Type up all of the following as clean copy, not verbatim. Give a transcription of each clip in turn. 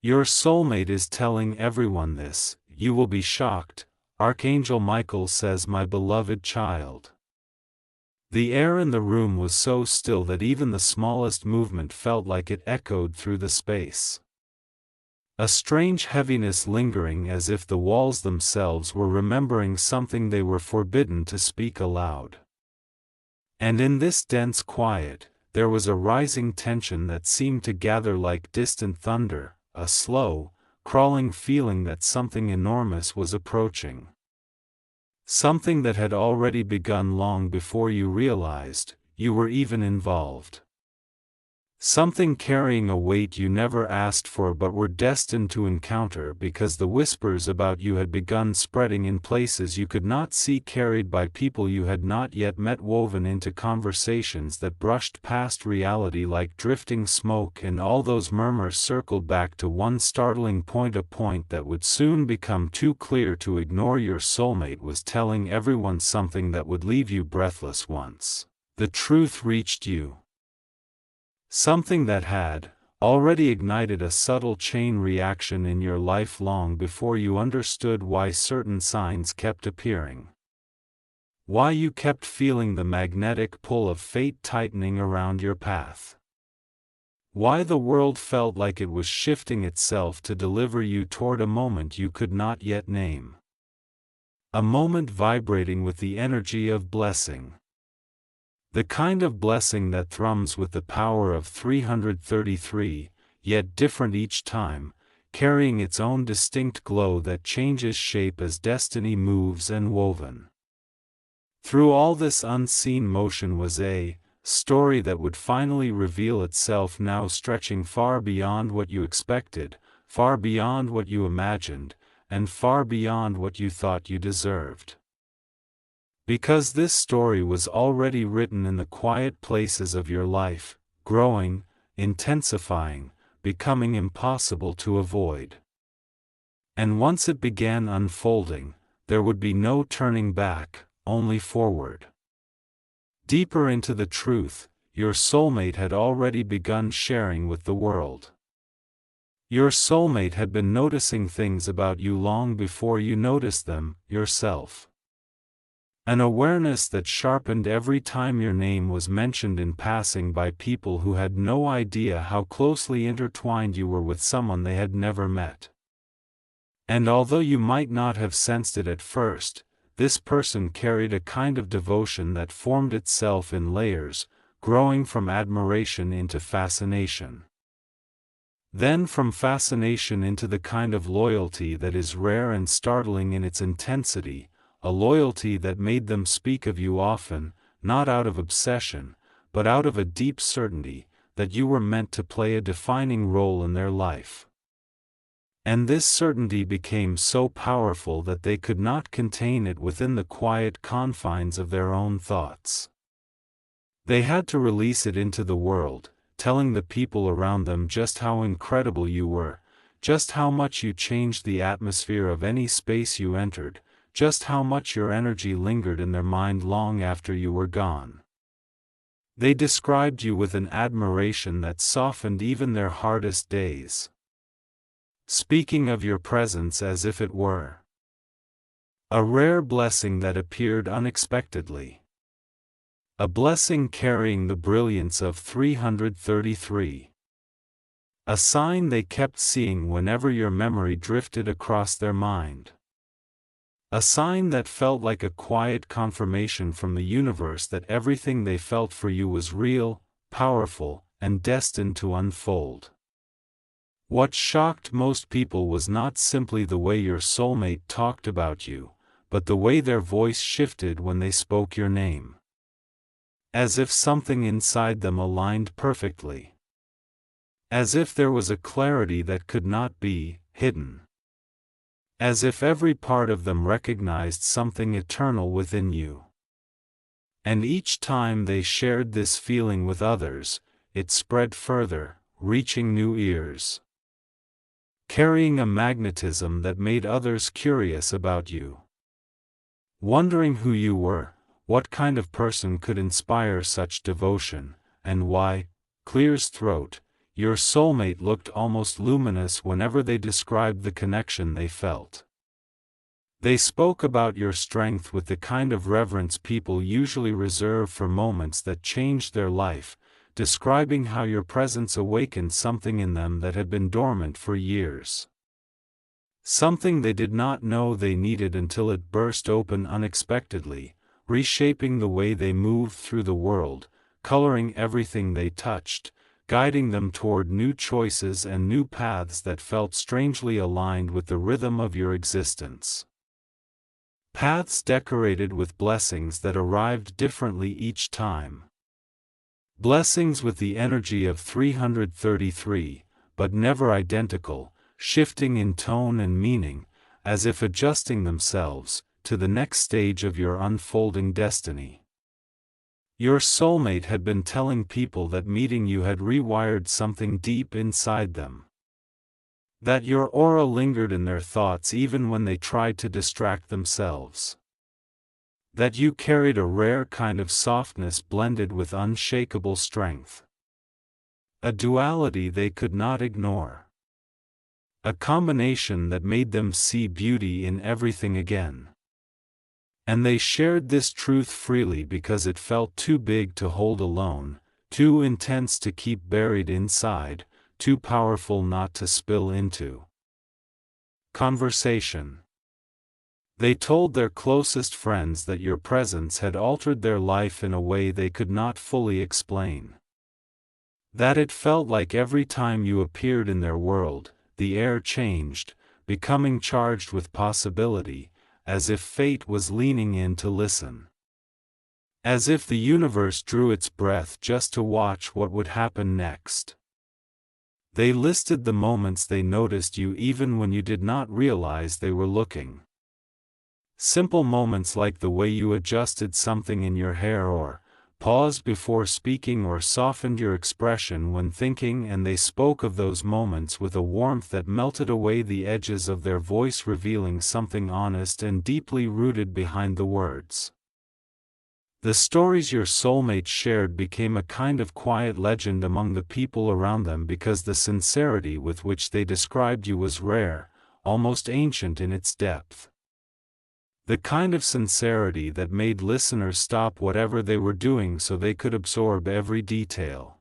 Your soulmate is telling everyone this. You will be shocked. Archangel Michael says, "My beloved child." The air in the room was so still that even the smallest movement felt like it echoed through the space. A strange heaviness lingering, as if the walls themselves were remembering something they were forbidden to speak aloud. And in this dense quiet, there was a rising tension that seemed to gather like distant thunder, a slow, crawling feeling that something enormous was approaching. Something that had already begun long before you realized you were even involved. Something carrying a weight you never asked for but were destined to encounter, because the whispers about you had begun spreading in places you could not see, carried by people you had not yet met, woven into conversations that brushed past reality like drifting smoke, and all those murmurs circled back to one startling point, a point that would soon become too clear to ignore. Your soulmate was telling everyone something that would leave you breathless once the truth reached you. Something that had already ignited a subtle chain reaction in your life long before you understood why certain signs kept appearing. Why you kept feeling the magnetic pull of fate tightening around your path. Why the world felt like it was shifting itself to deliver you toward a moment you could not yet name. A moment vibrating with the energy of blessing. The kind of blessing that thrums with the power of 333, yet different each time, carrying its own distinct glow that changes shape as destiny moves and woven. Through all this unseen motion was a story that would finally reveal itself, now stretching far beyond what you expected, far beyond what you imagined, and far beyond what you thought you deserved. Because this story was already written in the quiet places of your life, growing, intensifying, becoming impossible to avoid. And once it began unfolding, there would be no turning back, only forward. Deeper into the truth, your soulmate had already begun sharing with the world. Your soulmate had been noticing things about you long before you noticed them yourself. An awareness that sharpened every time your name was mentioned in passing by people who had no idea how closely intertwined you were with someone they had never met. And although you might not have sensed it at first, this person carried a kind of devotion that formed itself in layers, growing from admiration into fascination. Then from fascination into the kind of loyalty that is rare and startling in its intensity, a loyalty that made them speak of you often, not out of obsession, but out of a deep certainty that you were meant to play a defining role in their life. And this certainty became so powerful that they could not contain it within the quiet confines of their own thoughts. They had to release it into the world, telling the people around them just how incredible you were, just how much you changed the atmosphere of any space you entered, just how much your energy lingered in their mind long after you were gone. They described you with an admiration that softened even their hardest days, speaking of your presence as if it were a rare blessing that appeared unexpectedly. A blessing carrying the brilliance of 333. A sign they kept seeing whenever your memory drifted across their mind. A sign that felt like a quiet confirmation from the universe that everything they felt for you was real, powerful, and destined to unfold. What shocked most people was not simply the way your soulmate talked about you, but the way their voice shifted when they spoke your name. As if something inside them aligned perfectly. As if there was a clarity that could not be hidden. As if every part of them recognized something eternal within you. And each time they shared this feeling with others, it spread further, reaching new ears. Carrying a magnetism that made others curious about you. Wondering who you were, what kind of person could inspire such devotion, and why, clear's throat, your soulmate looked almost luminous whenever they described the connection they felt. They spoke about your strength with the kind of reverence people usually reserve for moments that changed their life, describing how your presence awakened something in them that had been dormant for years. Something they did not know they needed until it burst open unexpectedly, reshaping the way they moved through the world, coloring everything they touched, guiding them toward new choices and new paths that felt strangely aligned with the rhythm of your existence. Paths decorated with blessings that arrived differently each time. Blessings with the energy of 333, but never identical, shifting in tone and meaning, as if adjusting themselves to the next stage of your unfolding destiny. Your soulmate had been telling people that meeting you had rewired something deep inside them. That your aura lingered in their thoughts even when they tried to distract themselves. That you carried a rare kind of softness blended with unshakable strength. A duality they could not ignore. A combination that made them see beauty in everything again. And they shared this truth freely because it felt too big to hold alone, too intense to keep buried inside, too powerful not to spill into conversation. They told their closest friends that your presence had altered their life in a way they could not fully explain. That it felt like every time you appeared in their world, the air changed, becoming charged with possibility, as if fate was leaning in to listen. As if the universe drew its breath just to watch what would happen next. They listed the moments they noticed you even when you did not realize they were looking. Simple moments like the way you adjusted something in your hair or paused before speaking or softened your expression when thinking, and they spoke of those moments with a warmth that melted away the edges of their voice, revealing something honest and deeply rooted behind the words. The stories your soulmate shared became a kind of quiet legend among the people around them because the sincerity with which they described you was rare, almost ancient in its depth. The kind of sincerity that made listeners stop whatever they were doing so they could absorb every detail.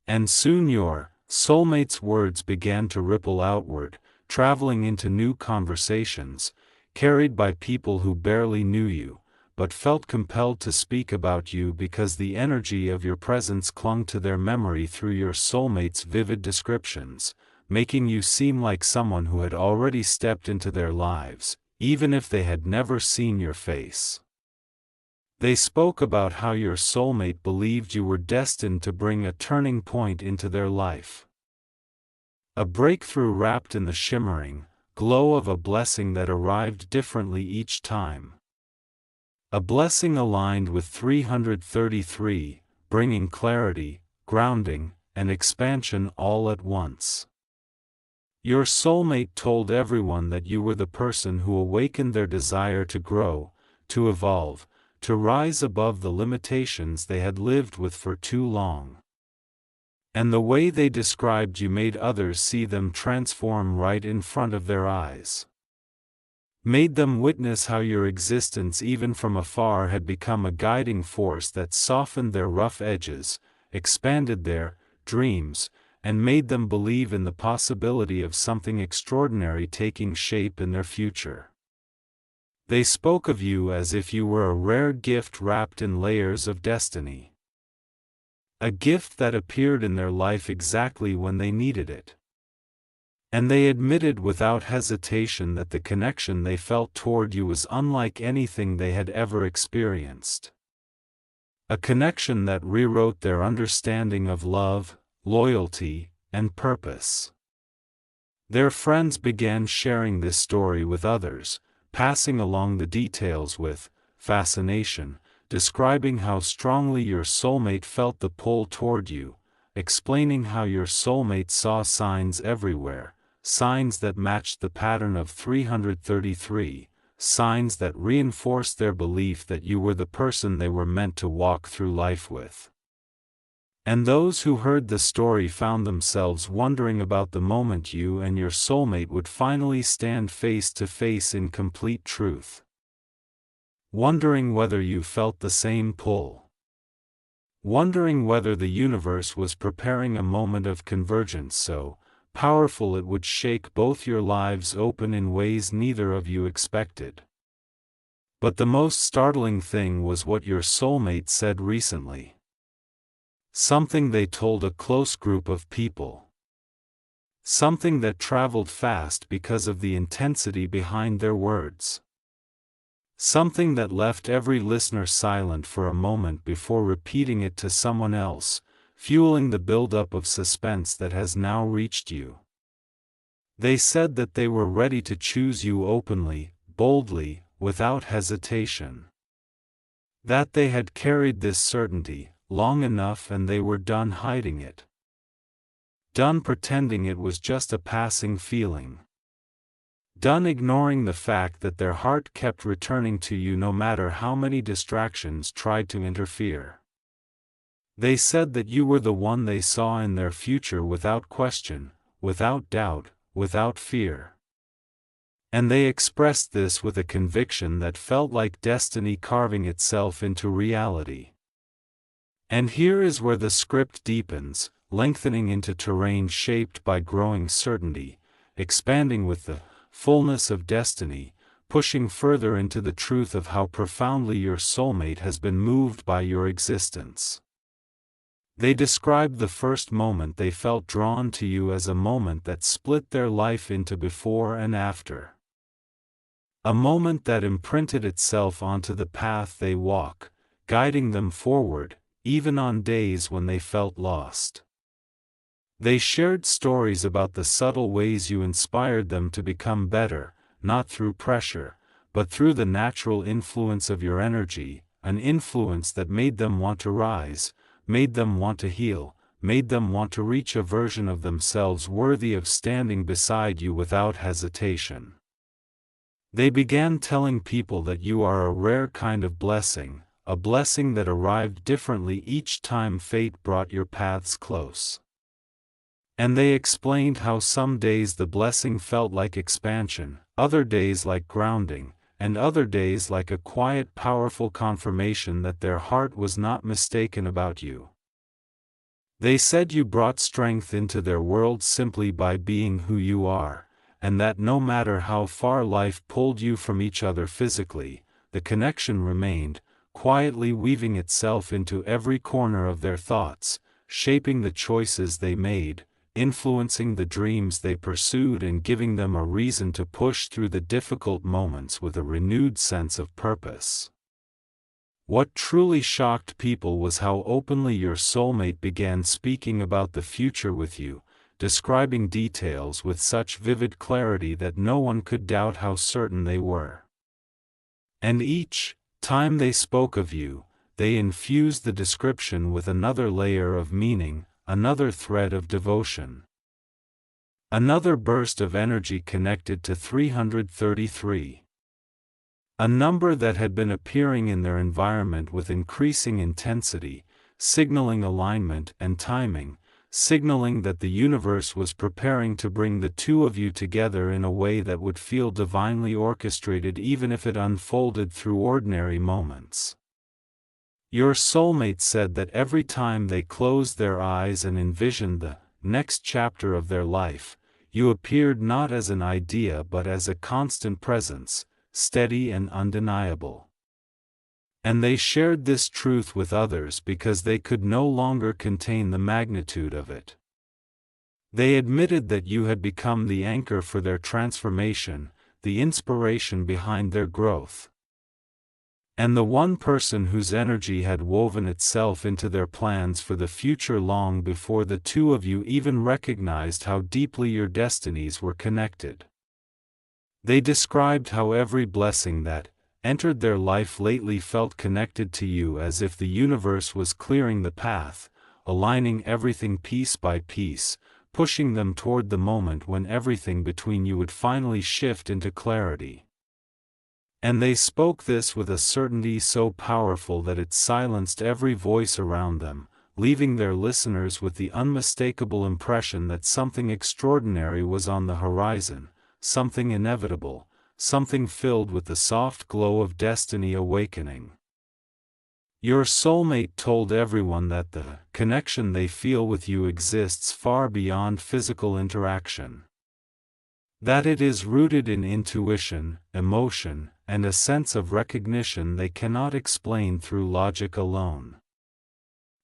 And soon your soulmate's words began to ripple outward, traveling into new conversations, carried by people who barely knew you, but felt compelled to speak about you because the energy of your presence clung to their memory through your soulmate's vivid descriptions, making you seem like someone who had already stepped into their lives, even if they had never seen your face. They spoke about how your soulmate believed you were destined to bring a turning point into their life. A breakthrough wrapped in the shimmering glow of a blessing that arrived differently each time. A blessing aligned with 333, bringing clarity, grounding, and expansion all at once. Your soulmate told everyone that you were the person who awakened their desire to grow, to evolve, to rise above the limitations they had lived with for too long. And the way they described you made others see them transform right in front of their eyes. Made them witness how your existence even from afar had become a guiding force that softened their rough edges, expanded their dreams, and made them believe in the possibility of something extraordinary taking shape in their future. They spoke of you as if you were a rare gift wrapped in layers of destiny. A gift that appeared in their life exactly when they needed it. And they admitted without hesitation that the connection they felt toward you was unlike anything they had ever experienced. A connection that rewrote their understanding of love, loyalty, and purpose. Their friends began sharing this story with others, passing along the details with fascination, describing how strongly your soulmate felt the pull toward you, explaining how your soulmate saw signs everywhere, signs that matched the pattern of 333, signs that reinforced their belief that you were the person they were meant to walk through life with. And those who heard the story found themselves wondering about the moment you and your soulmate would finally stand face to face in complete truth. Wondering whether you felt the same pull. Wondering whether the universe was preparing a moment of convergence so powerful it would shake both your lives open in ways neither of you expected. But the most startling thing was what your soulmate said recently. Something they told a close group of people. Something that traveled fast because of the intensity behind their words. Something that left every listener silent for a moment before repeating it to someone else, fueling the buildup of suspense that has now reached you. They said that they were ready to choose you openly, boldly, without hesitation. That they had carried this certainty long enough and they were done hiding it. Done pretending it was just a passing feeling. Done ignoring the fact that their heart kept returning to you no matter how many distractions tried to interfere. They said that you were the one they saw in their future without question, without doubt, without fear. And they expressed this with a conviction that felt like destiny carving itself into reality. And here is where the script deepens, lengthening into terrain shaped by growing certainty, expanding with the fullness of destiny, pushing further into the truth of how profoundly your soulmate has been moved by your existence. They described the first moment they felt drawn to you as a moment that split their life into before and after. A moment that imprinted itself onto the path they walk, guiding them forward, even on days when they felt lost. They shared stories about the subtle ways you inspired them to become better, not through pressure, but through the natural influence of your energy, an influence that made them want to rise, made them want to heal, made them want to reach a version of themselves worthy of standing beside you without hesitation. They began telling people that you are a rare kind of blessing, a blessing that arrived differently each time fate brought your paths close. And they explained how some days the blessing felt like expansion, other days like grounding, and other days like a quiet, powerful confirmation that their heart was not mistaken about you. They said you brought strength into their world simply by being who you are, and that no matter how far life pulled you from each other physically, the connection remained, quietly weaving itself into every corner of their thoughts, shaping the choices they made, influencing the dreams they pursued and giving them a reason to push through the difficult moments with a renewed sense of purpose. What truly shocked people was how openly your soulmate began speaking about the future with you, describing details with such vivid clarity that no one could doubt how certain they were. And each time they spoke of you, they infused the description with another layer of meaning, another thread of devotion. Another burst of energy connected to 333. A number that had been appearing in their environment with increasing intensity, signaling alignment and timing, signaling that the universe was preparing to bring the two of you together in a way that would feel divinely orchestrated even if it unfolded through ordinary moments. Your soulmate said that every time they closed their eyes and envisioned the next chapter of their life, you appeared not as an idea but as a constant presence, steady and undeniable. And they shared this truth with others because they could no longer contain the magnitude of it. They admitted that you had become the anchor for their transformation, the inspiration behind their growth. And the one person whose energy had woven itself into their plans for the future long before the two of you even recognized how deeply your destinies were connected. They described how every blessing that entered their life lately felt connected to you as if the universe was clearing the path, aligning everything piece by piece, pushing them toward the moment when everything between you would finally shift into clarity. And they spoke this with a certainty so powerful that it silenced every voice around them, leaving their listeners with the unmistakable impression that something extraordinary was on the horizon, something inevitable, something filled with the soft glow of destiny awakening. Your soulmate told everyone that the connection they feel with you exists far beyond physical interaction. That it is rooted in intuition, emotion, and a sense of recognition they cannot explain through logic alone.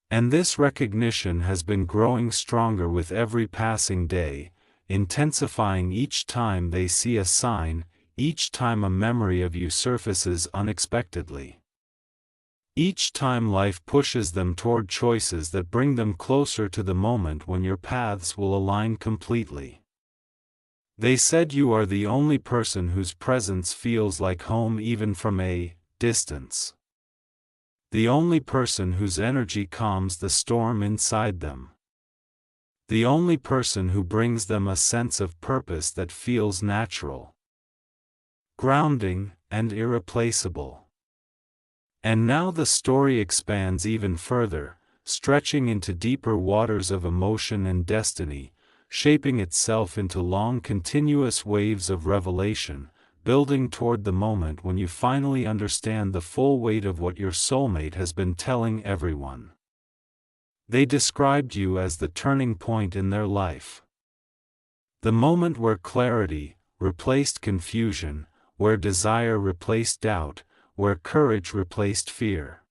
And this recognition has been growing stronger with every passing day, intensifying each time they see a sign, each time a memory of you surfaces unexpectedly. Each time life pushes them toward choices that bring them closer to the moment when your paths will align completely. They said you are the only person whose presence feels like home even from a distance. The only person whose energy calms the storm inside them. The only person who brings them a sense of purpose that feels natural, grounding, and irreplaceable. And now the story expands even further, stretching into deeper waters of emotion and destiny, shaping itself into long continuous waves of revelation, building toward the moment when you finally understand the full weight of what your soulmate has been telling everyone. They described you as the turning point in their life. The moment where clarity replaced confusion, where desire replaced doubt, where courage replaced fear.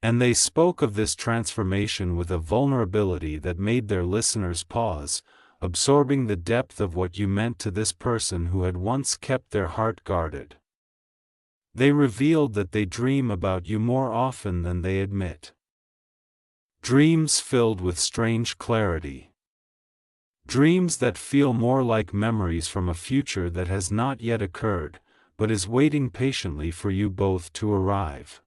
And they spoke of this transformation with a vulnerability that made their listeners pause, absorbing the depth of what you meant to this person who had once kept their heart guarded. They revealed that they dream about you more often than they admit. Dreams filled with strange clarity. Dreams that feel more like memories from a future that has not yet occurred, but is waiting patiently for you both to arrive.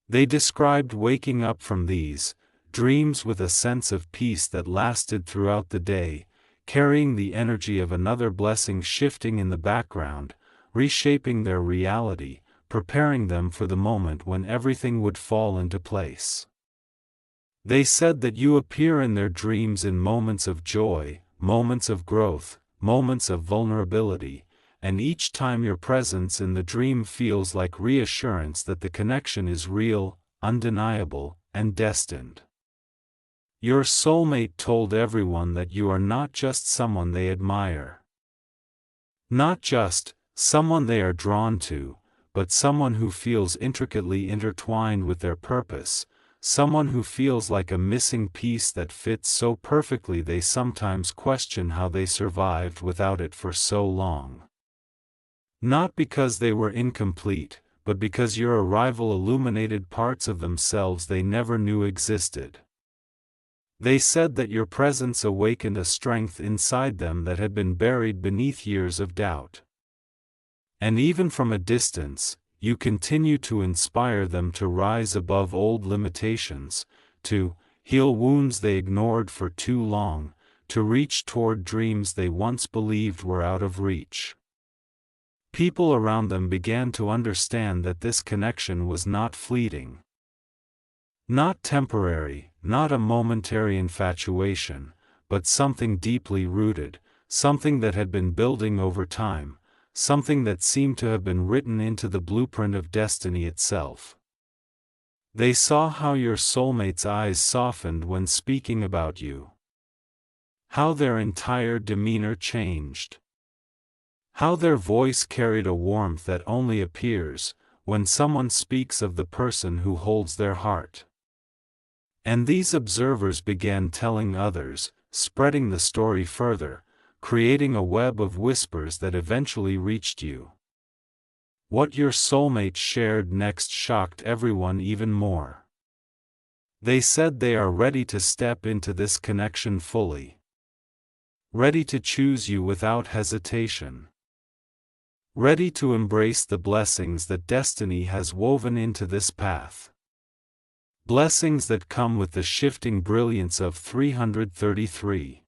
They described waking up from these dreams with a sense of peace that lasted throughout the day, carrying the energy of another blessing shifting in the background, reshaping their reality, preparing them for the moment when everything would fall into place. They said that you appear in their dreams in moments of joy, moments of growth, moments of vulnerability, and each time your presence in the dream feels like reassurance that the connection is real, undeniable, and destined. Your soulmate told everyone that you are not just someone they admire. Not just someone they are drawn to, but someone who feels intricately intertwined with their purpose, someone who feels like a missing piece that fits so perfectly they sometimes question how they survived without it for so long. Not because they were incomplete, but because your arrival illuminated parts of themselves they never knew existed. They said that your presence awakened a strength inside them that had been buried beneath years of doubt. And even from a distance, you continue to inspire them to rise above old limitations, to heal wounds they ignored for too long, to reach toward dreams they once believed were out of reach. People around them began to understand that this connection was not fleeting. Not temporary, not a momentary infatuation, but something deeply rooted, something that had been building over time, something that seemed to have been written into the blueprint of destiny itself. They saw how your soulmate's eyes softened when speaking about you. How their entire demeanor changed. How their voice carried a warmth that only appears when someone speaks of the person who holds their heart. And these observers began telling others, spreading the story further, creating a web of whispers that eventually reached you. What your soulmate shared next shocked everyone even more. They said they are ready to step into this connection fully. Ready to choose you without hesitation. Ready to embrace the blessings that destiny has woven into this path. Blessings that come with the shifting brilliance of 333.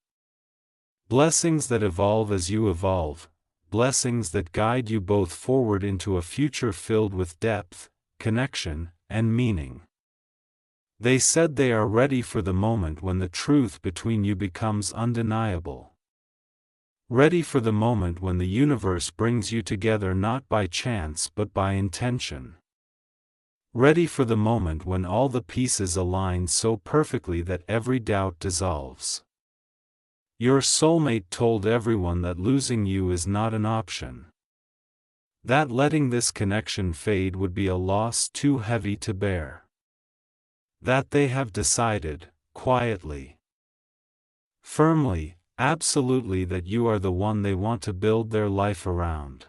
Blessings that evolve as you evolve, blessings that guide you both forward into a future filled with depth, connection, and meaning. They said they are ready for the moment when the truth between you becomes undeniable. Ready for the moment when the universe brings you together not by chance but by intention. Ready for the moment when all the pieces align so perfectly that every doubt dissolves. Your soulmate told everyone that losing you is not an option. That letting this connection fade would be a loss too heavy to bear. That they have decided, quietly, firmly, absolutely, that you are the one they want to build their life around.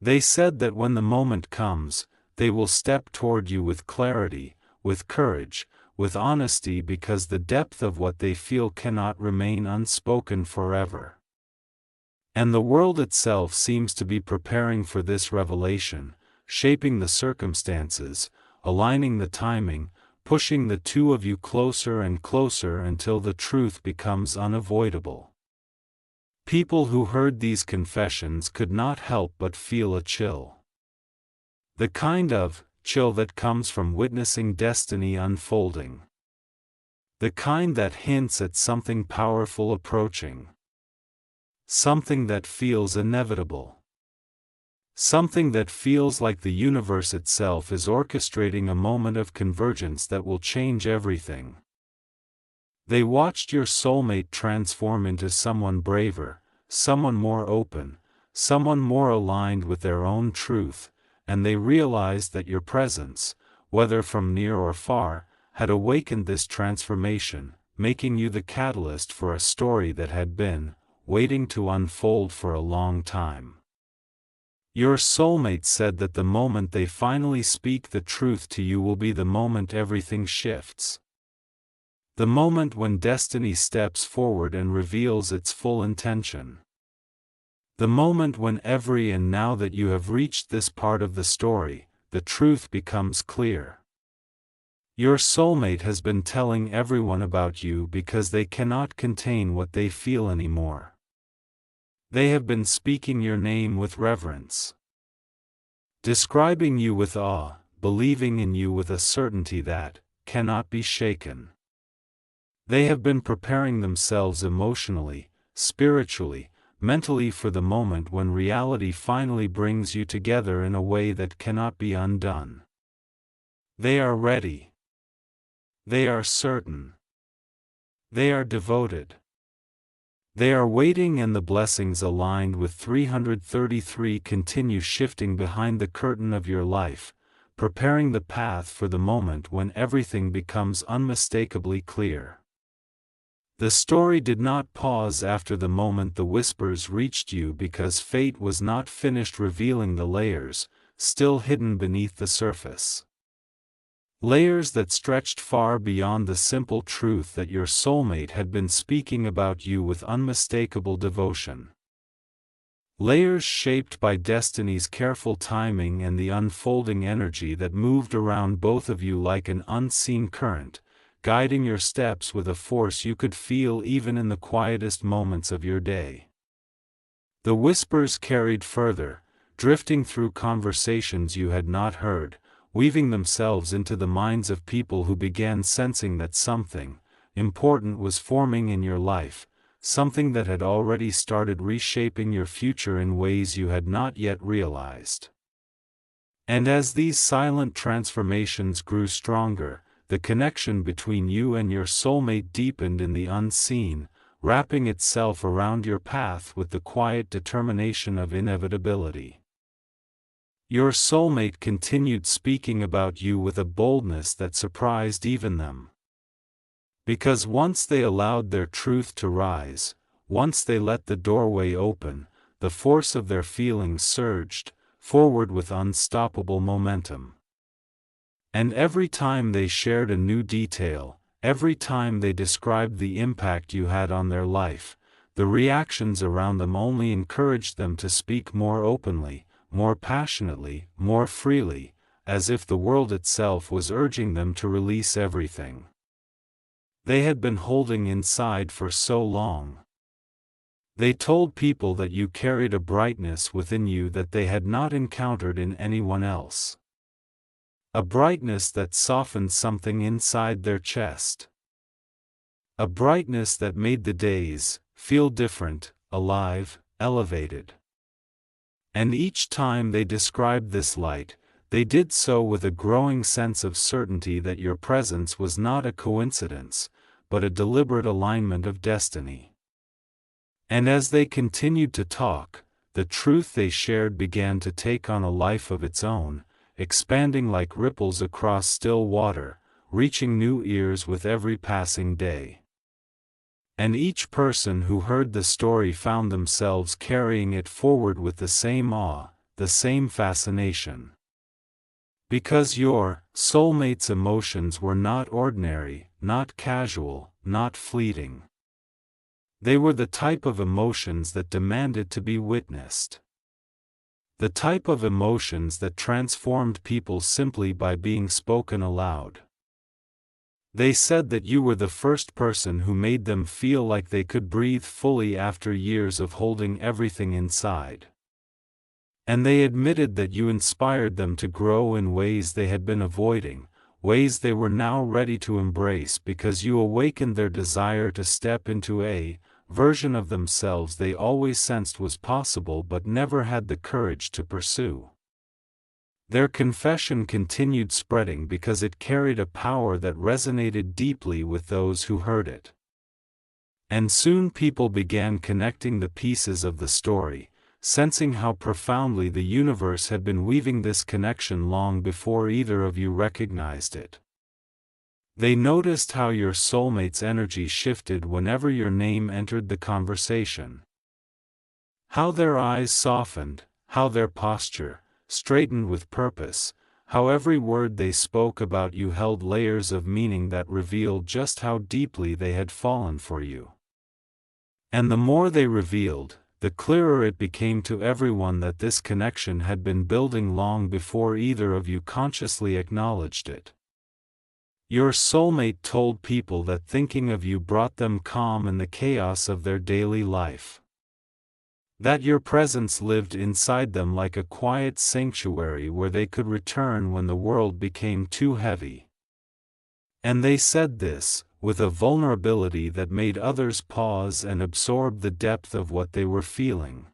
They said that when the moment comes, they will step toward you with clarity, with courage, with honesty, because the depth of what they feel cannot remain unspoken forever. And the world itself seems to be preparing for this revelation, shaping the circumstances, aligning the timing, pushing the two of you closer and closer until the truth becomes unavoidable. People who heard these confessions could not help but feel a chill. The kind of chill that comes from witnessing destiny unfolding. The kind that hints at something powerful approaching. Something that feels inevitable. Something that feels like the universe itself is orchestrating a moment of convergence that will change everything. They watched your soulmate transform into someone braver, someone more open, someone more aligned with their own truth, and they realized that your presence, whether from near or far, had awakened this transformation, making you the catalyst for a story that had been waiting to unfold for a long time. Your soulmate said that the moment they finally speak the truth to you will be the moment everything shifts. The moment when destiny steps forward and reveals its full intention. The moment when and now that you have reached this part of the story, the truth becomes clear. Your soulmate has been telling everyone about you because they cannot contain what they feel anymore. They have been speaking your name with reverence. Describing you with awe, believing in you with a certainty that cannot be shaken. They have been preparing themselves emotionally, spiritually, mentally for the moment when reality finally brings you together in a way that cannot be undone. They are ready. They are certain. They are devoted. They are waiting, and the blessings aligned with 333 continue shifting behind the curtain of your life, preparing the path for the moment when everything becomes unmistakably clear. The story did not pause after the moment the whispers reached you because fate was not finished revealing the layers, still hidden beneath the surface. Layers that stretched far beyond the simple truth that your soulmate had been speaking about you with unmistakable devotion. Layers shaped by destiny's careful timing and the unfolding energy that moved around both of you like an unseen current, guiding your steps with a force you could feel even in the quietest moments of your day. The whispers carried further, drifting through conversations you had not heard, weaving themselves into the minds of people who began sensing that something important was forming in your life, something that had already started reshaping your future in ways you had not yet realized. And as these silent transformations grew stronger, the connection between you and your soulmate deepened in the unseen, wrapping itself around your path with the quiet determination of inevitability. Your soulmate continued speaking about you with a boldness that surprised even them. Because once they allowed their truth to rise, once they let the doorway open, the force of their feelings surged forward with unstoppable momentum. And every time they shared a new detail, every time they described the impact you had on their life, the reactions around them only encouraged them to speak more openly, more passionately, more freely, as if the world itself was urging them to release everything they had been holding inside for so long. They told people that you carried a brightness within you that they had not encountered in anyone else. A brightness that softened something inside their chest. A brightness that made the days feel different, alive, elevated. And each time they described this light, they did so with a growing sense of certainty that your presence was not a coincidence, but a deliberate alignment of destiny. And as they continued to talk, the truth they shared began to take on a life of its own, expanding like ripples across still water, reaching new ears with every passing day. And each person who heard the story found themselves carrying it forward with the same awe, the same fascination. Because your soulmate's emotions were not ordinary, not casual, not fleeting. They were the type of emotions that demanded to be witnessed. The type of emotions that transformed people simply by being spoken aloud. They said that you were the first person who made them feel like they could breathe fully after years of holding everything inside. And they admitted that you inspired them to grow in ways they had been avoiding, ways they were now ready to embrace because you awakened their desire to step into a version of themselves they always sensed was possible but never had the courage to pursue. Their confession continued spreading because it carried a power that resonated deeply with those who heard it. And soon people began connecting the pieces of the story, sensing how profoundly the universe had been weaving this connection long before either of you recognized it. They noticed how your soulmate's energy shifted whenever your name entered the conversation. How their eyes softened, how their posture straightened with purpose, how every word they spoke about you held layers of meaning that revealed just how deeply they had fallen for you. And the more they revealed, the clearer it became to everyone that this connection had been building long before either of you consciously acknowledged it. Your soulmate told people that thinking of you brought them calm in the chaos of their daily life. That your presence lived inside them like a quiet sanctuary where they could return when the world became too heavy. And they said this, with a vulnerability that made others pause and absorb the depth of what they were feeling.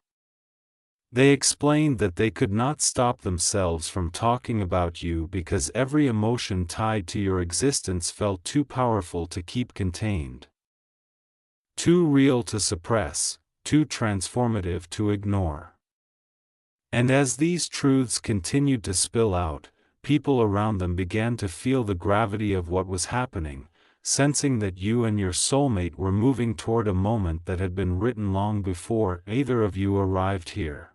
They explained that they could not stop themselves from talking about you because every emotion tied to your existence felt too powerful to keep contained. Too real to suppress, too transformative to ignore. And as these truths continued to spill out, people around them began to feel the gravity of what was happening, sensing that you and your soulmate were moving toward a moment that had been written long before either of you arrived here.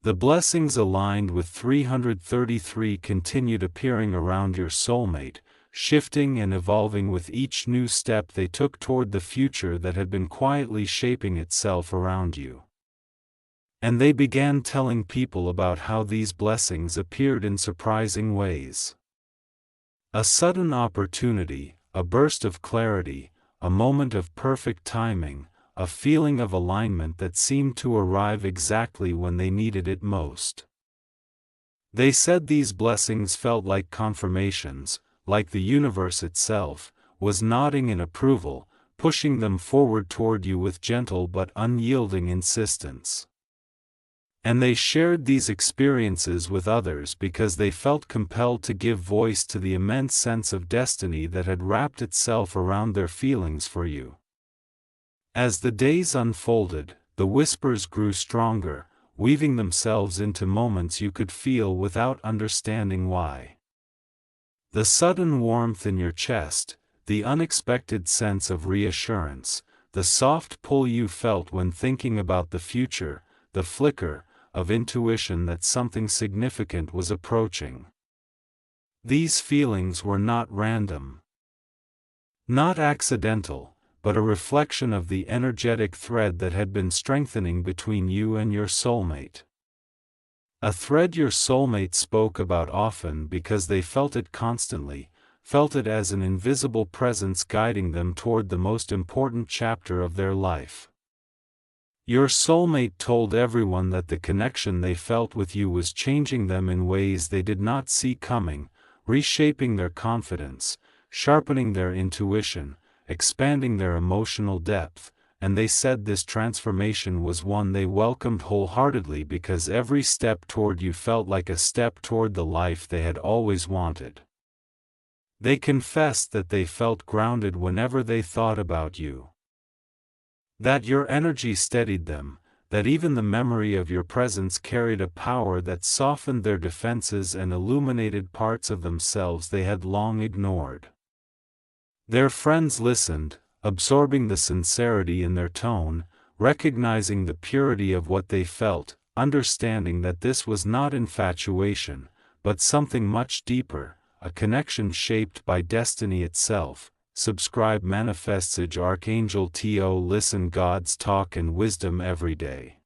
The blessings aligned with 333 continued appearing around your soulmate, shifting and evolving with each new step they took toward the future that had been quietly shaping itself around you. And they began telling people about how these blessings appeared in surprising ways. A sudden opportunity, a burst of clarity, a moment of perfect timing, a feeling of alignment that seemed to arrive exactly when they needed it most. They said these blessings felt like confirmations, like the universe itself was nodding in approval, pushing them forward toward you with gentle but unyielding insistence. And they shared these experiences with others because they felt compelled to give voice to the immense sense of destiny that had wrapped itself around their feelings for you. As the days unfolded, the whispers grew stronger, weaving themselves into moments you could feel without understanding why. The sudden warmth in your chest, the unexpected sense of reassurance, the soft pull you felt when thinking about the future, the flicker of intuition that something significant was approaching. These feelings were not random, not accidental, but a reflection of the energetic thread that had been strengthening between you and your soulmate. A thread your soulmate spoke about often because they felt it constantly, felt it as an invisible presence guiding them toward the most important chapter of their life. Your soulmate told everyone that the connection they felt with you was changing them in ways they did not see coming, reshaping their confidence, sharpening their intuition, expanding their emotional depth, and they said this transformation was one they welcomed wholeheartedly because every step toward you felt like a step toward the life they had always wanted. They confessed that they felt grounded whenever they thought about you. That your energy steadied them, that even the memory of your presence carried a power that softened their defenses and illuminated parts of themselves they had long ignored. Their friends listened, absorbing the sincerity in their tone, recognizing the purity of what they felt, understanding that this was not infatuation, but something much deeper, a connection shaped by destiny itself. Subscribe Manifestage Archangel TO. Listen God's talk and wisdom every day.